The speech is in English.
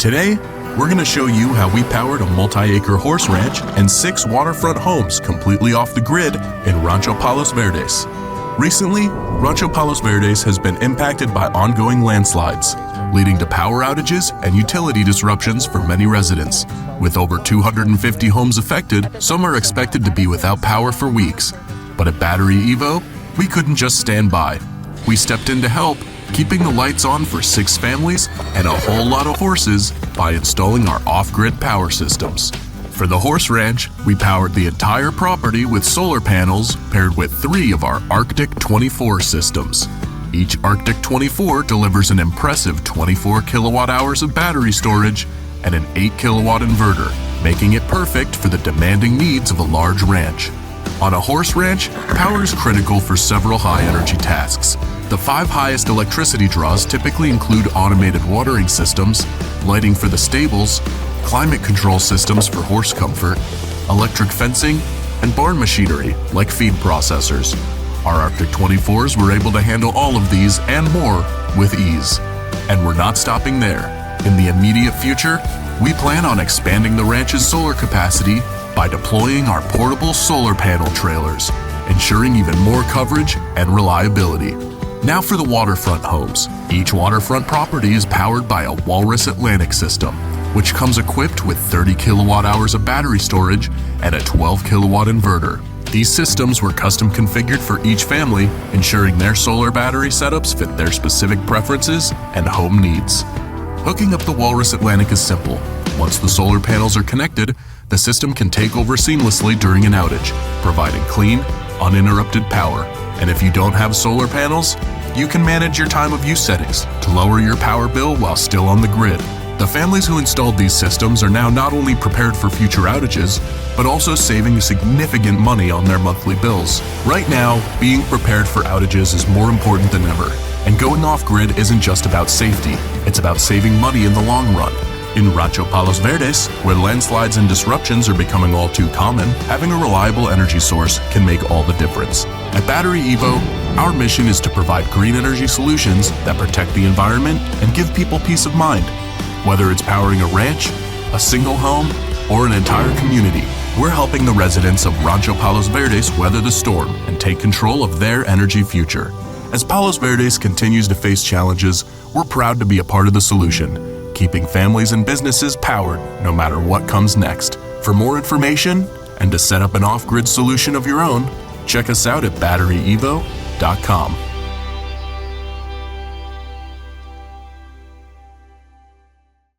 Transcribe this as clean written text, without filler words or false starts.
Today, we're going to show you how we powered a multi-acre horse ranch and 6 waterfront homes completely off the grid in Rancho Palos Verdes. Recently, Rancho Palos Verdes has been impacted by ongoing landslides, leading to power outages and utility disruptions for many residents. With over 250 homes affected, some are expected to be without power for weeks. But at BatteryEvo, we couldn't just stand by. We stepped in to help, keeping the lights on for 6 families and a whole lot of horses by installing our off-grid power systems. For the horse ranch, we powered the entire property with solar panels paired with 3 of our Arctic 24 systems. Each Arctic 24 delivers an impressive 24 kilowatt hours of battery storage and an 8 kilowatt inverter, making it perfect for the demanding needs of a large ranch. On a horse ranch, power is critical for several high-energy tasks. The 5 highest electricity draws typically include automated watering systems, lighting for the stables, climate control systems for horse comfort, electric fencing, and barn machinery like feed processors. Our Arctic 24s were able to handle all of these and more with ease. And we're not stopping there. In the immediate future, we plan on expanding the ranch's solar capacity by deploying our portable solar panel trailers, ensuring even more coverage and reliability. Now for the waterfront homes. Each waterfront property is powered by a Walrus Atlantic system, which comes equipped with 30 kilowatt hours of battery storage and a 12 kilowatt inverter. These systems were custom configured for each family, ensuring their solar battery setups fit their specific preferences and home needs. Hooking up the Walrus Atlantic is simple. Once the solar panels are connected, the system can take over seamlessly during an outage, providing clean, uninterrupted power. And if you don't have solar panels, you can manage your time of use settings to lower your power bill while still on the grid. The families who installed these systems are now not only prepared for future outages, but also saving significant money on their monthly bills. Right now, being prepared for outages is more important than ever. And going off-grid isn't just about safety, it's about saving money in the long run. In Rancho Palos Verdes, where landslides and disruptions are becoming all too common, having a reliable energy source can make all the difference. At BatteryEvo, our mission is to provide green energy solutions that protect the environment and give people peace of mind. Whether it's powering a ranch, a single home, or an entire community, we're helping the residents of Rancho Palos Verdes weather the storm and take control of their energy future. As Palos Verdes continues to face challenges, we're proud to be a part of the solution, keeping families and businesses powered no matter what comes next. For more information and to set up an off-grid solution of your own, check us out at BatteryEvo.com.